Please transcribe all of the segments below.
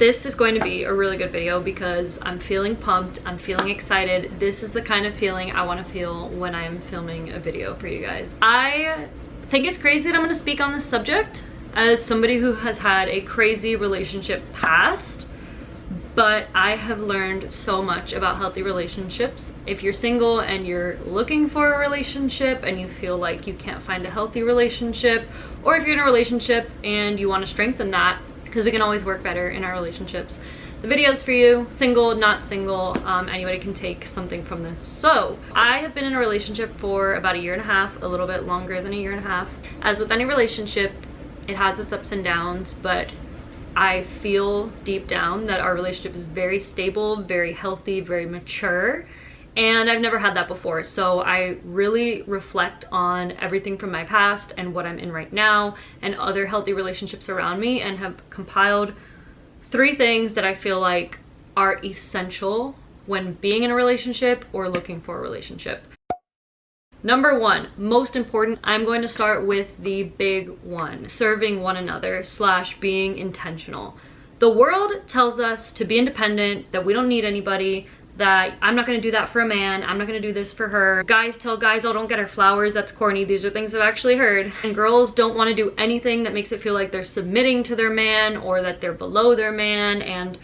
This is going to be a really good video because I'm feeling pumped, I'm feeling excited. This is the kind of feeling I want to feel when I'm filming a video for you guys. I think it's crazy that I'm going to speak on this subject as somebody who has had a crazy relationship past, but I have learned so much about healthy relationships. If you're single and you're looking for a relationship and you feel like you can't find a healthy relationship, or if you're in a relationship and you want to strengthen that, because we can always work better in our relationships, the video is for you. Single, not single, anybody can take something from this. So I have been in a relationship for about 1.5 years, a little bit longer than 1.5 years. As with any relationship, it has its ups and downs, but I feel deep down that our relationship is very stable, very healthy, very mature, and I've never had that before. So I really reflect on everything from my past and what I'm in right now and other healthy relationships around me, and have compiled 3 things that I feel like are essential when being in a relationship or looking for a relationship. Number 1, most important, I'm going to start with the big one: serving one another / being intentional. The world tells us to be independent, that we don't need anybody, that I'm not going to do that for a man, I'm not going to do this for her. Guys tell guys, oh, don't get her flowers, that's corny. These are things I've actually heard. And girls don't want to do anything that makes it feel like they're submitting to their man or that they're below their man, and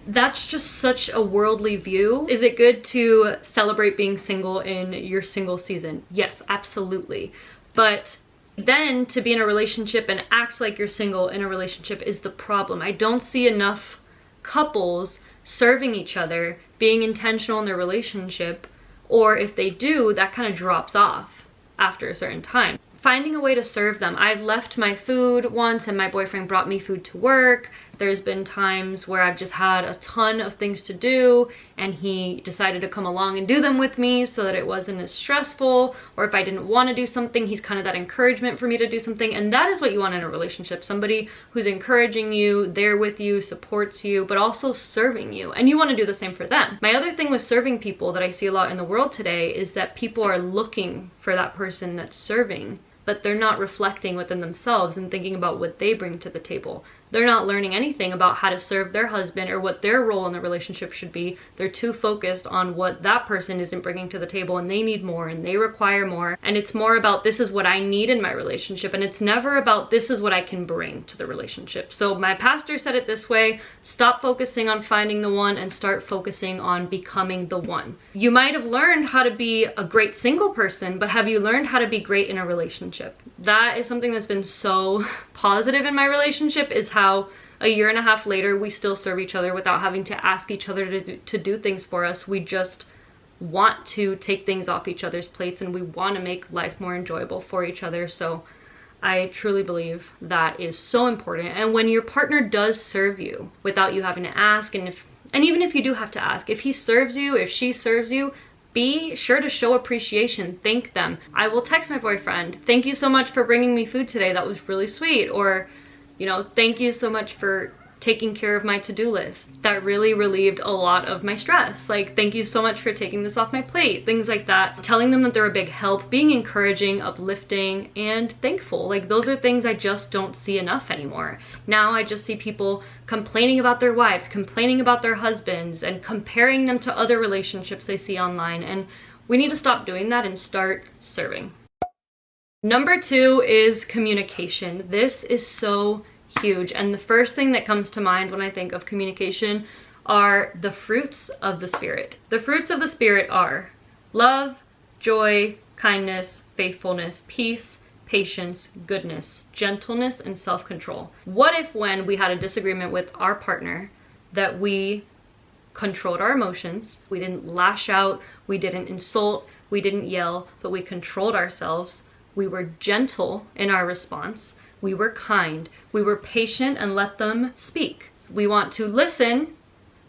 that's just such a worldly view. Is it good to celebrate being single in your single season? Yes, absolutely. But then to be in a relationship and act like you're single in a relationship is the problem. I don't see enough couples serving each other, being intentional in their relationship, or if they do, that kind of drops off after a certain time. Finding a way to serve them. I've left my food once and my boyfriend brought me food to work. There's been times where I've just had a ton of things to do and he decided to come along and do them with me so that it wasn't as stressful. Or if I didn't want to do something, he's kind of that encouragement for me to do something. And that is what you want in a relationship. Somebody who's encouraging you, there with you, supports you, but also serving you. And you want to do the same for them. My other thing with serving people that I see a lot in the world today is that people are looking for that person that's serving, but they're not reflecting within themselves and thinking about what they bring to the table. They're not learning anything about how to serve their husband or what their role in the relationship should be. They're too focused on what that person isn't bringing to the table, and they need more and they require more. And it's more about, this is what I need in my relationship, and it's never about, this is what I can bring to the relationship. So my pastor said it this way: stop focusing on finding the one and start focusing on becoming the one. You might have learned how to be a great single person, but have you learned how to be great in a relationship? That is something that's been so positive in my relationship, is how 1.5 years later we still serve each other without having to ask each other to do things for us. We just want to take things off each other's plates and we want to make life more enjoyable for each other. So I truly believe that is so important. And when your partner does serve you without you having to ask, and even if you do have to ask, if he serves you, if she serves you, be sure to show appreciation. Thank them. I will text my boyfriend, thank you so much for bringing me food today, that was really sweet. Or, you know, thank you so much for taking care of my to-do list. That really relieved a lot of my stress. Like, thank you so much for taking this off my plate. Things like that. Telling them that they're a big help, being encouraging, uplifting, and thankful. Like, those are things I just don't see enough anymore. Now I just see people complaining about their wives, complaining about their husbands, and comparing them to other relationships they see online. And we need to stop doing that and start serving. Number 2 is communication. This is so huge, and the first thing that comes to mind when I think of communication are the fruits of the Spirit. The fruits of the Spirit are love, joy, kindness, faithfulness, peace, patience, goodness, gentleness, and self-control. What if when we had a disagreement with our partner that we controlled our emotions, we didn't lash out, we didn't insult, we didn't yell, but we controlled ourselves, we were gentle in our response, we were kind, we were patient and let them speak. We want to listen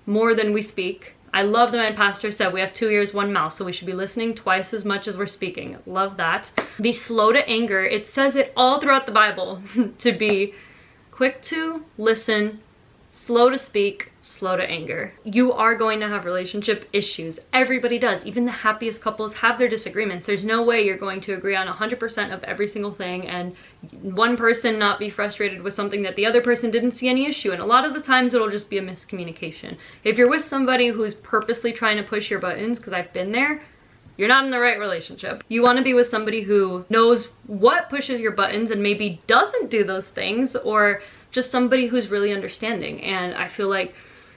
more than we speak. I love that my pastor said we have 2 ears, 1 mouth, so we should be listening twice as much as we're speaking. Love that. Be slow to anger. It says it all throughout the Bible to be quick to listen, slow to speak, slow to anger. You are going to have relationship issues. Everybody does. Even the happiest couples have their disagreements. There's no way you're going to agree on 100% of every single thing and one person not be frustrated with something that the other person didn't see any issue. And a lot of the times it'll just be a miscommunication. If you're with somebody who's purposely trying to push your buttons, because I've been there, you're not in the right relationship. You want to be with somebody who knows what pushes your buttons and maybe doesn't do those things, or just somebody who's really understanding. And I feel like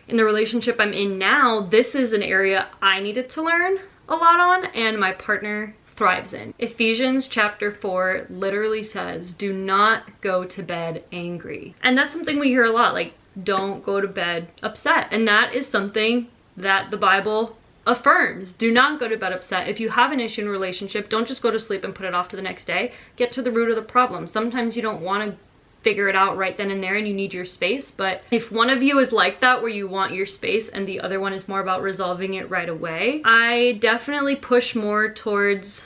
in the relationship I'm in now, this is an area I needed to learn a lot on and my partner thrives in. Ephesians chapter 4 literally says, do not go to bed angry. And that's something we hear a lot, like, don't go to bed upset. And that is something that the Bible affirms. Do not go to bed upset. If you have an issue in a relationship, don't just go to sleep and put it off to the next day. Get to the root of the problem. Sometimes you don't want to figure it out right then and there and you need your space, but if one of you is like that where you want your space and the other one is more about resolving it right away, I definitely push more towards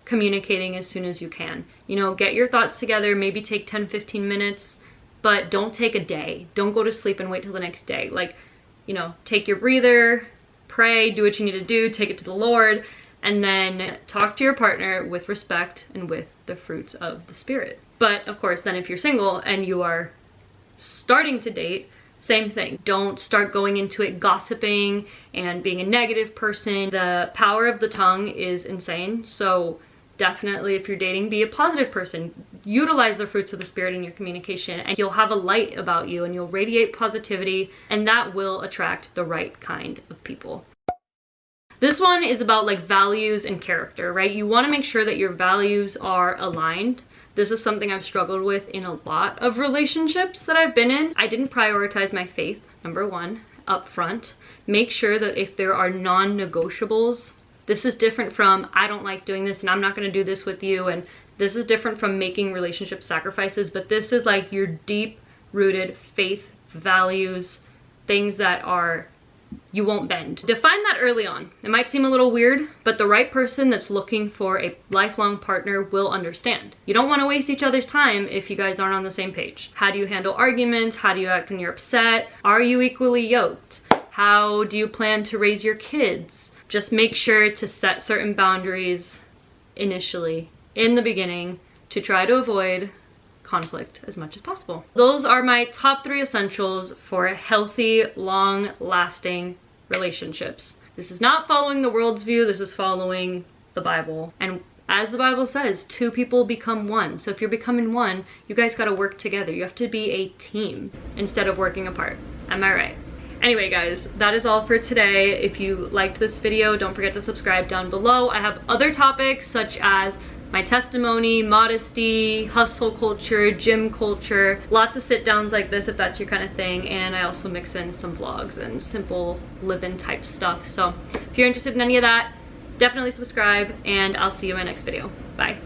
communicating as soon as you can. You know, get your thoughts together, maybe take 10-15 minutes, but don't take a day. Don't go to sleep and wait till the next day. Like, you know, take your breather, pray, do what you need to do, take it to the Lord, and then talk to your partner with respect and with the fruits of the Spirit. But of course, then if you're single and you are starting to date, same thing. Don't start going into it gossiping and being a negative person. The power of the tongue is insane. So definitely if you're dating, be a positive person. Utilize the fruits of the Spirit in your communication and you'll have a light about you and you'll radiate positivity, and that will attract the right kind of people. This one is about like values and character, right? You want to make sure that your values are aligned. This is something I've struggled with in a lot of relationships that I've been in. I didn't prioritize my faith, number one, up front. Make sure that if there are non-negotiables, this is different from I don't like doing this and I'm not going to do this with you, and this is different from making relationship sacrifices, but this is like your deep-rooted faith, values, things that are you won't bend. Define that early on. It might seem a little weird, but the right person that's looking for a lifelong partner will understand. You don't want to waste each other's time if you guys aren't on the same page. How do you handle arguments? How do you act when you're upset? Are you equally yoked? How do you plan to raise your kids? Just make sure to set certain boundaries initially, in the beginning, to try to avoid conflict as much as possible. Those are my top 3 essentials for healthy, long-lasting relationships. This is not following the world's view, this is following the Bible. And as the Bible says, 2 people become one. So if you're becoming one, you guys gotta work together. You have to be a team instead of working apart. Am I right? Anyway guys, that is all for today. If you liked this video, don't forget to subscribe down below. I have other topics such as my testimony, modesty, hustle culture, gym culture, lots of sit downs like this if that's your kind of thing, and I also mix in some vlogs and simple live-in type stuff. So if you're interested in any of that, definitely subscribe, and I'll see you in my next video. Bye.